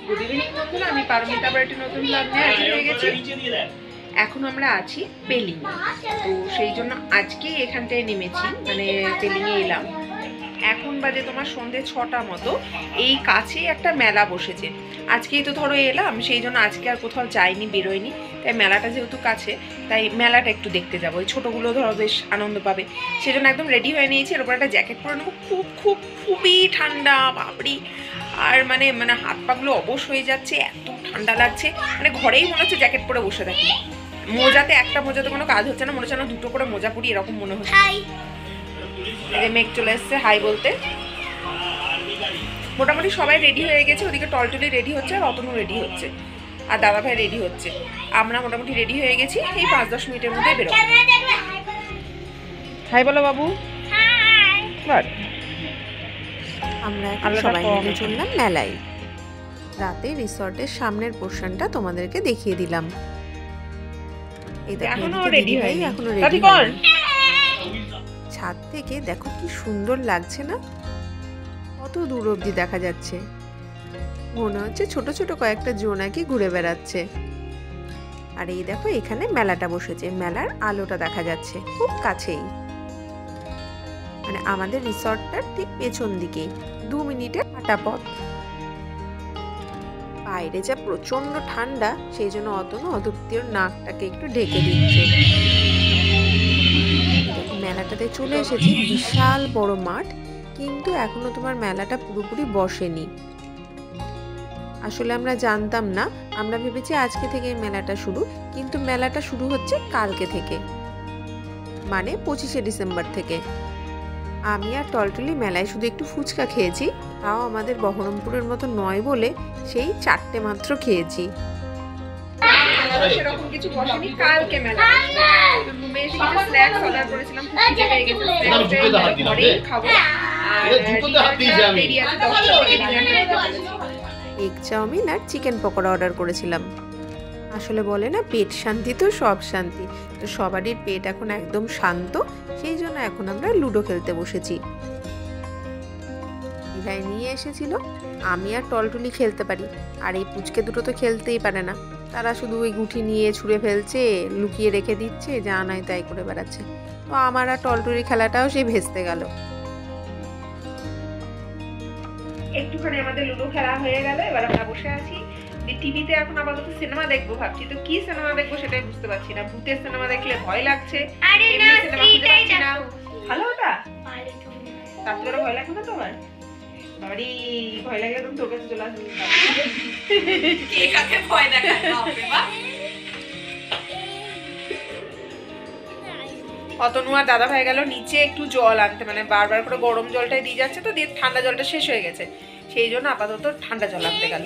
Good evening বন্ধুরা, আমি পারমিতা আবার একটা নতুন ব্লগ নিয়ে হাজির হয়ে গেছি। এখন আমরা আছি পেলিং, তো সেই জন্য আজকেই এখানটায় নেমেছি, মানে পেলিংয়ে এলাম। এখন বাজে তোমার সন্ধ্যে 6টা মতো। এই কাছেই একটা মেলা বসেছে, আজকেই তো ধরো এলাম, সেই জন্য আজকে আর কোথাও যাইনি, বেরোয়নি। তাই মেলাটা যেহেতু কাছে, তাই মেলাটা একটু দেখতে যাবো। ওই ছোটোগুলো ধরো বেশ আনন্দ পাবে, সেই জন্য একদম রেডি হয়ে নিয়েছি। এর উপর একটা জ্যাকেট পরে নেবো, খুবই ঠান্ডা বাপরি। আর মানে হাত পাগুলো অবশ হয়ে যাচ্ছে, এত ঠান্ডা লাগছে, মানে ঘরেই মনে হচ্ছে জ্যাকেট পরে বসে থাকি। মোজাতে একটা মোজাতে কোনো কাজ হচ্ছে না, মনে হচ্ছে না দুটো করে মোজা পরি, এরকম মনে হচ্ছে। এই যে মেঘ চলে এসছে হাই বলতে। মোটামুটি সবাই রেডি হয়ে গেছে, ওদিকে টলটলি রেডি হচ্ছে, আর অতনু রেডি হচ্ছে, আর দাদা ভাই রেডি হচ্ছে। আমরা মোটামুটি রেডি হয়ে গেছি, এই 5-10 মিনিটের মধ্যে বেরোবো। হাই বলো বাবু। আমরা সবাই মিলে চললাম মেলায়। রাতে রিসর্টের সামনের পোর্শনটা তোমাদেরকে দেখিয়ে দিলাম। এই দেখো এখনো রেডি হয়নি। ছাদ থেকে দেখো কি সুন্দর লাগছে না, কত দূর অবধি দেখা যাচ্ছে। মনে হচ্ছে ছোট ছোট কয়েকটা জোনাকি ঘুরে বেড়াচ্ছে। আর এই দেখো এখানে মেলাটা বসেছে, মেলার আলোটা দেখা যাচ্ছে খুব কাছেই, মানে আমাদের রিসর্টটার ঠিক পেছন দিকে 2 মিনিটের হাঁটা পথ। বাইরে যা প্রচন্ড ঠান্ডা, সেই জন্য অদূরতীয় নাকটাকে একটু ঢেকে দিচ্ছে। মেলাটাতে চলে এসেছি, বিশাল বড় মাঠ, কিন্তু এখনো তোমার মেলাটা পুরোপুরি বসেনি। আসলে আমরা জানতাম না, আমরা ভেবেছি আজকে থেকে মেলাটা শুরু, কিন্তু মেলাটা শুরু হচ্ছে কালকে থেকে, মানে 25শে ডিসেম্বর থেকে। আমি আর টলটলি মেলায় শুধু একটু ফুচকা খেয়েছি, তাও আমাদের বহরমপুরের মতো নয় বলে সেই 4টে মাত্র খেয়েছি। সেরকম কিছু বসেনি, কালকে মেলা। রুমে এসে কিছু স্ন্যাক্স অর্ডার করেছিলাম, খিদে পেয়ে গেছে, ঘরেই খাবো। আর দেরি আছে 10টা থেকে ডিনারটা। এগ চাউমিন আর চিকেন পকোড়া অর্ডার করেছিলাম। আসলে বলে না, পেট শান্তি তো সব শান্তি। তো সবারই পেট এখন একদম শান্ত, সেই জন্য এখন আমরা লুডো খেলতে বসেছি। দিদাই নিয়ে এসেছিল, আমি আর টলটলি খেলতে পারি, আর এই পুচকে দুটো তো খেলতেই পারে না। তারা শুধু ওই গুটি নিয়ে ছুঁড়ে ফেলছে, লুকিয়ে রেখে দিচ্ছে, যা নয় তাই করে বেড়াচ্ছে। তো আমার আর টলটলি খেলাটাও সেই ভেস্তে গেল। একটুখানি আমাদের লুডো খেলা হয়ে গেল, এবার আমরা বসে আছি। টিভিতে এখন আপাতত সিনেমা দেখবো ভাবছি, তো কি সিনেমা দেখবো সেটাই বুঝতে পারছি না। ভূতের সিনেমা দেখলে ভয় লাগছে, এমনি সিনেমা খুঁজে পাচ্ছি না। ভালো ওটা, তারপরে ভয় লাগবে না তোমার? বাড়ি ভয় লাগে, তুমি তোর কাছে চলে আসবে। কে কাকে ভয় দেখায় বাপরে বাপ। অতনু আর দাদা ভাই গেল নিচে একটু জল আনতে, মানে বারবার করে গরম জলটাই দিয়ে যাচ্ছে, তো দিয়ে ঠান্ডা জলটা শেষ হয়ে গেছে, সেই জন্য আপাতত ঠান্ডা জল আনতে গেল।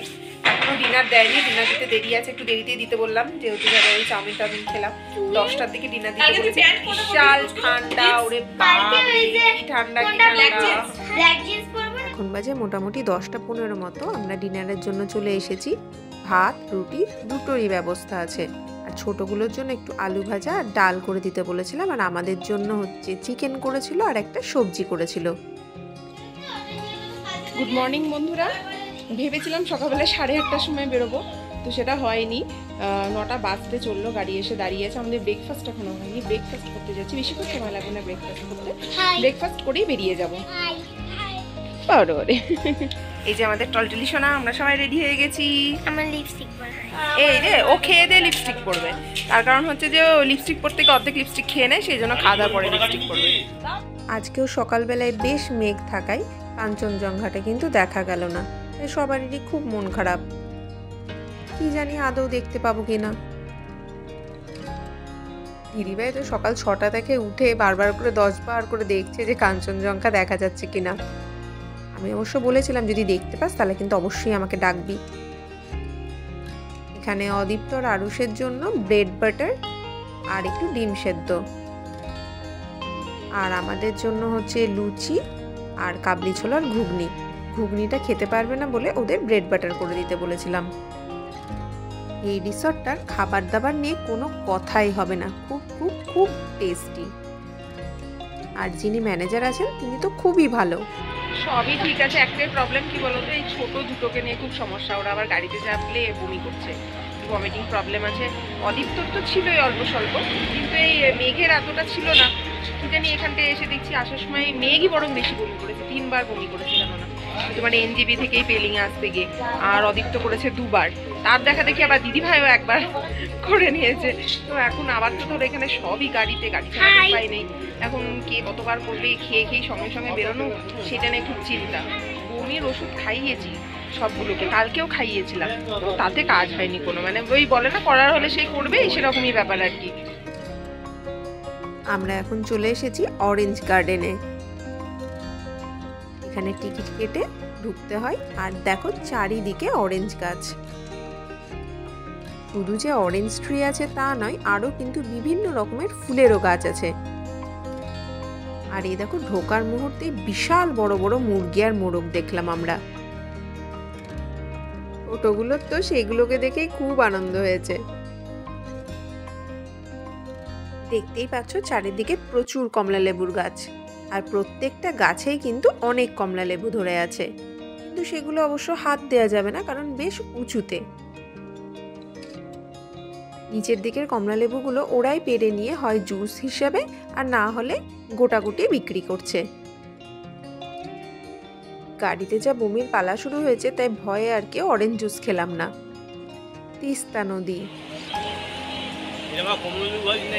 এখনো ডিনার দেয়নি, ডিনার দিতে দেরি আছে, একটু দেরিতেই দিতে বললাম, যেহেতু ধরো ওই চাউমিন টাউমিন খেলাম। 10টার দিকে ডিনার দিতে বলেছে। বিশাল ঠান্ডা, ওরে বাবা কি ঠান্ডা, কি ঠান্ডা। এখন বাজে মোটামুটি 10টা 15 মতো। আমরা ডিনারের জন্য চলে এসেছি। ভাত রুটি দুটোরই ব্যবস্থা আছে, আর ছোটগুলোর জন্য একটু আলু ভাজা আর ডাল করে দিতে বলেছিলাম, আর আমাদের জন্য হচ্ছে চিকেন করেছিল আর একটা সবজি করেছিল। গুড মর্নিং বন্ধুরা, ভেবেছিলাম সকালবেলা 8:30টার সময় বেরোবো, তো সেটা হয়নি। 9টা বাজতে চললো, গাড়ি এসে দাঁড়িয়েছে। আমাদের ব্রেকফাস্ট এখনো হয়নি, ব্রেকফাস্ট করতে যাচ্ছি। বেশিক্ষণ সময় লাগবে না ব্রেকফাস্ট করতে, ব্রেকফাস্ট করেই বেরিয়ে যাবো। এই যে আমাদের টলটলি সোনা, আমরা সবাই রেডি হয়ে গেছি। আমার লিপস্টিক এই রে, ও খেয়ে দিয়ে লিপস্টিক পরবে, তার কারণ হচ্ছে যে ও লিপস্টিক পরতে গিয়ে অর্ধেক লিপস্টিক খেয়ে নেয়, সেই জন্য খাওয়া দাওয়ার পরে লিপস্টিক পরবে। আজকেও সকালবেলায় বেশ মেঘ থাকায় কাঞ্চনজঙ্ঘাটা কিন্তু দেখা গেল না, তাই সবারই খুব মন খারাপ। কি জানি আদৌ দেখতে পাবো কিনা। দিদিভাই তো সকাল 6টা থেকে উঠে বারবার করে 10 বার করে দেখছে যে কাঞ্চনজঙ্ঘা দেখা যাচ্ছে কিনা। আমি অবশ্য বলেছিলাম যদি দেখতে পাস তাহলে কিন্তু অবশ্যই আমাকে ডাকবি। এখানে অদীপ্ত আর আরুষের জন্য ব্রেড বাটার আর একটু ডিম সেদ্ধ, আর আমাদের জন্য হচ্ছে লুচি আর কাবলি ছোলার ঘুগনি। ঘুগনিটা খেতে পারবে না বলে ওদের ব্রেড বাটার করে দিতে বলেছিলাম। এই রিসর্টটার খাবার দাবার নিয়ে কোনো কথাই হবে না, খুব খুব খুব টেস্টি। আর যিনি ম্যানেজার আছেন তিনি তো খুবই ভালো। সবই ঠিক আছে, একটাই প্রবলেম কি বলতো, এই ছোট দুটোকে নিয়ে খুব সমস্যা। ওরা আবার গাড়িতে চাপলে বমি করছে, ভমিটিং প্রবলেম আছে। অদীপ্তর তো ছিলই অল্প স্বল্প, কিন্তু এই মেঘের এতটা ছিল না। কি জানি এখানটায় এসে দেখছি আসার সময় মেঘই বরং বেশি বমি করেছে, 3 বার বমি করেছে জানো না। তোমার এনজিবি থেকেই পেলিং আসতে গিয়ে, আর অদীপ্ত করেছে 2 বার। তার দেখা দেখি আবার দিদিভাইও 1 বার করে নিয়েছে। তো এখন আবার তো ধরো এখানে সবই গাড়িতে, গাড়ি ছাড়া উপায় নেই। এখন কে কতবার করবে, খেয়ে খেয়ে সঙ্গে সঙ্গে বেরোনো, সেটা নিয়ে খুব চিন্তা। বমির ওষুধ খাইয়েছি সবগুলোকে, কালকেও খাইয়েছিলাম, তো তাতে কাজ হয়নি কোনো। মানে ওই বলে না, করার হলে সেই করবে, সেরকমই ব্যাপার আর কি। আমরা এখন চলে এসেছি অরেঞ্জ গার্ডেনে। এখানে টিকিট কেটে ঢুকতে হয়। আর দেখো চারিদিকে অরেঞ্জ গাছ। শুধু যে অরেঞ্জ ট্রি আছে তা নয়, আরো কিন্তু বিভিন্ন রকমের ফুলেরও গাছ আছে। আর এই দেখো ঢোকার মুহূর্তে বিশাল বড় বড় মুরগি আর মোরগ দেখলাম আমরা। ছোটগুলোর তো সেগুলোকে দেখেই খুব আনন্দ হয়েছে। দেখতেই পাচ্ছ চারিদিকে প্রচুর কমলা লেবুর গাছ, আর প্রত্যেকটা গাছেই কিন্তু অনেক কমলা লেবু ধরে আছে। কিন্তু সেগুলো অবশ্য হাত দেওয়া যাবে না, কারণ বেশ উঁচুতে। নিচের দিকের কমলা লেবুগুলো ওরাই পেড়ে নিয়ে হয় জুস হিসাবে, আর না হলে গোটাগুটি বিক্রি করছে। গাড়িতে যা বমির পালা শুরু হয়েছে, তাই ভয়ে আর কেউ অরেঞ্জ জুস খেলাম না। তিস্তা নদী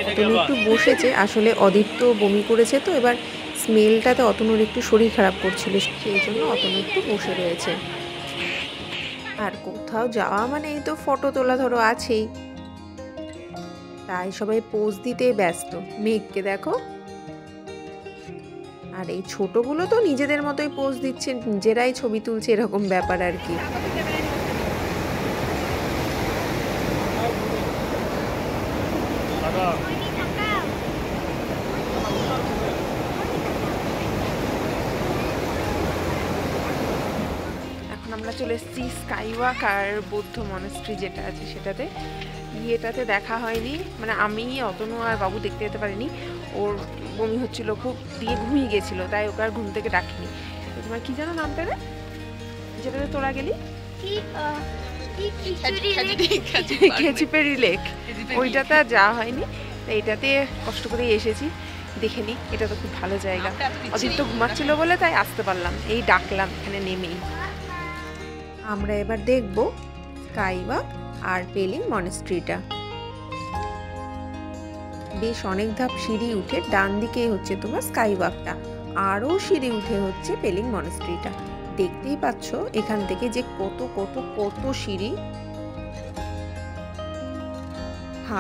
অতনু একটু বসেছে, আসলে অদীপ্ত বমি করেছে, তো এবার স্মেলটাতে অতনুর একটু শরীর খারাপ করছিল, সেই জন্য অতনু একটু বসে রয়েছে। আর কোথাও যাওয়া মানে এই তো ফটো তোলা ধরো আছেই, তাই সবাই পোজ দিতে ব্যস্ত। মেঘকে দেখো, আর এই ছোটগুলো তো নিজেদের মতোই পোজ দিচ্ছে, নিজেরাই ছবি তুলছে, এরকম ব্যাপার আর কি। এখন আমরা চলে এসেছি স্কাইওয়াক আর বৌদ্ধ মনাস্ট্রি যেটা আছে সেটাতে। ইয়েটাতে দেখা হয়নি, মানে আমি অতনু আর বাবু দেখতে যেতে পারিনি, ওর বমি হচ্ছিল খুব, দিয়ে ঘুমিয়ে গেছিল, তাই ওকে আর ঘুম থেকে ডাকিনি। তোমার কি জানো নামটা রে, যেটাতে তোরা গেলি? খেচিপেরি লেক, ওইটাতে যাওয়া হয়নি, এইটাতে কষ্ট করে এসেছি। দেখে নি, এটা তো খুব ভালো জায়গা। অদীপ্ত ঘুমাচ্ছিল বলে তাই আসতে পারলাম, এই ডাকলাম এখানে নেমেই। আমরা এবার দেখব স্কাইওয়াক আর পেলিং মনাস্ট্রিটা। বেশ অনেক ধাপ সিঁড়ি উঠে ডান দিকে হচ্ছে তোমার স্কাইওয়াকটা, আরও সিঁড়ি উঠে হচ্ছে পেলিং মনাস্ট্রিটা। দেখতেই পাচ্ছ এখান থেকে যে কত কত কত সিঁড়ি।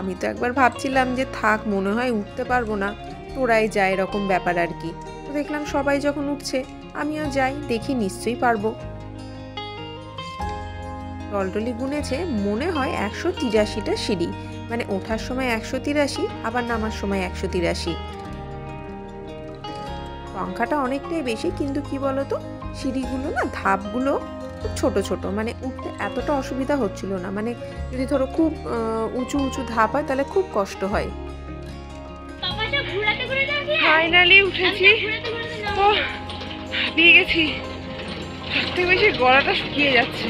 আমি তো একবার ভাবছিলাম যে থাক, মনে হয় উঠতে পারবো না, তোরাই যায়, এরকম ব্যাপার আর কি। তো দেখলাম সবাই যখন উঠছে আমিও যাই, দেখি নিশ্চয়ই পারবো। টলটলি গুনেছে, মনে হয় 183টা সিঁড়ি, মানে ওঠার সময় 183, আবার নামার সময় 183। সংখ্যাটা অনেকটাই বেশি, কিন্তু কি বলতো, সিঁড়িগুলো না, ধাপগুলো খুব ছোট ছোট, মানে উঠতে এতটা অসুবিধা হচ্ছিল না। মানে যদি ধরো খুব উঁচু উঁচু ধাপ হয় তাহলে খুব কষ্ট হয়। ফাইনালি উঠেছি, ও হাঁপিয়ে গেছি, সবথেকে বেশি গলাটা শুকিয়ে যাচ্ছে।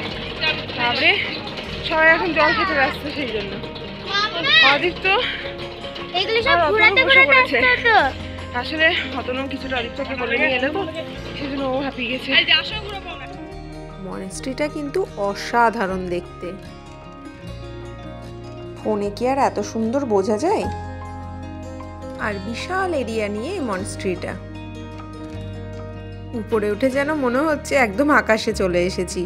তাহলে সবাই এখন জল খেতে ব্যস্ত, সেই জন্য অদীপ্ত বসে পড়েছে। আসলে অতনু কিছুটা অদীপ্তকে বলে নিয়ে এলো, তো সেই জন্য ও হাঁপিয়ে গেছে। মনাস্ট্রিটা কিন্তু অসাধারণ দেখতে, ফোনে কি আর এত সুন্দর বোঝা যায়। আর বিশাল এরিয়া নিয়ে এই মনাস্ট্রিটা, উপরে উঠে যেন মনে হচ্ছে একদম আকাশে চলে এসেছি।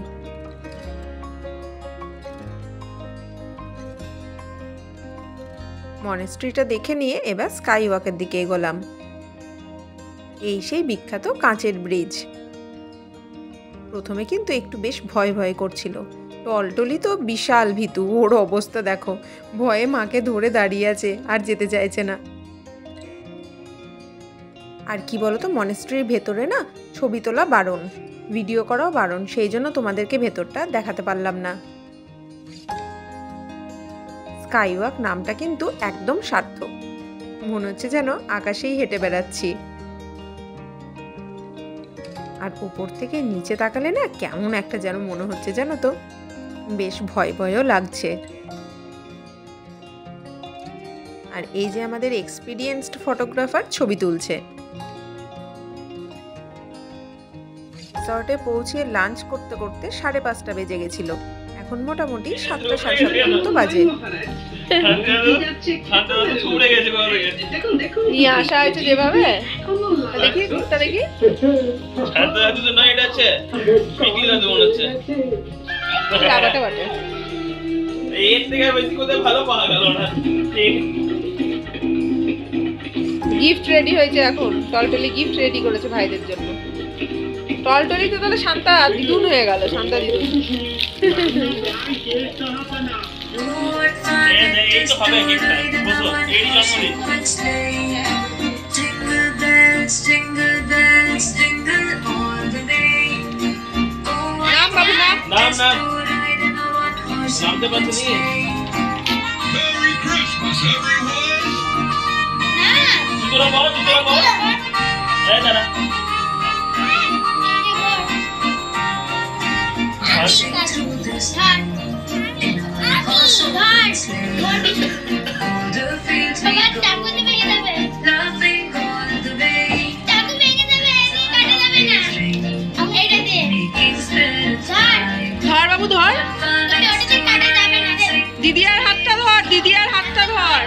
মনাস্ট্রিটা দেখে নিয়ে এবার স্কাইওয়াকের দিকে এগোলাম। এই সেই বিখ্যাত কাঁচের ব্রিজ। প্রথমে কিন্তু একটু বেশ ভয় ভয় করছিল, টলটলি তো বিশাল ভীতু, ওর অবস্থা দেখো, ভয়ে মাকে ধরে দাঁড়িয়ে আছে, আর যেতে চাইছে না। আর কি বলতো, মনাস্ট্রির ভেতরে না ছবি তোলা বারণ, ভিডিও করাও বারণ, সেই জন্য তোমাদেরকে ভেতরটা দেখাতে পারলাম না। স্কাইওয়াক নামটা কিন্তু একদম সার্থক, মনে হচ্ছে যেন আকাশেই হেঁটে বেড়াচ্ছি। আর উপর থেকে নিচে তাকালে না কেমন একটা যেন মনে হচ্ছে, জানো তো, বেশ ভয় ভয়ও লাগছে। আর এই যে আমাদের এক্সপিরিয়েন্সড ফটোগ্রাফার ছবি তুলছে। রিসর্টে পৌঁছে লাঞ্চ করতে করতে 5:30 বেজে গেছিল। এখন মোটামুটি 7টা 7:30 মতো বাজে। নিয়ে আসা হয়েছে যেভাবে, দেখি দুধটা দেখি। লাগাতে পারে গিফট রেডি হয়েছে এখন। টলটলি গিফট রেডি করেছে ভাইদের জন্য। টলটলি তো তাহলে শান্তা দিদুন হয়ে গেল, শান্তা দিদুন। নাম বাবু নাম নাম নাম নামতে পারছি নি। দুটো বল এই দাঁড়া। ধর বাবু ধর, দিদি আর হাতটা ধর, দিদি আর হাতটা ধর।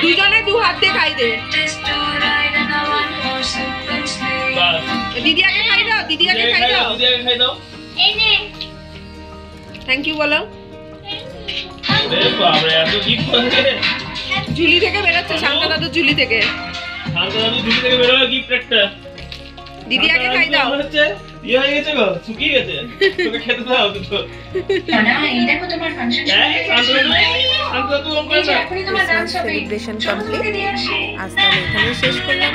দুজনে 2 হাত দিয়ে খাই দে। দিদি আগে খাই দাও, দিদি আগে খাই দাও, দিদি আগে খাই দাও। এই নে থ্যাংক ইউ বলো। ঝুলি থেকে বেরোচ্ছে, শান্তা দাদু ঝুলি থেকে। শান্তা দাদু ঝুলি থেকে বেরোলো গিফট একটা। দিদি আগে খাই দাও। ইয়ে হয়ে গেছে গো, শুকিয়ে গেছে। তোকে খেতে দাও দুটো। না এই দেখো তোমার ফাংশন শুরু হয়ে গেছে। শান্তা দাদু অঙ্ক করে দাও। Celebration complete. আজ তাহলে এখানেই শেষ করলাম।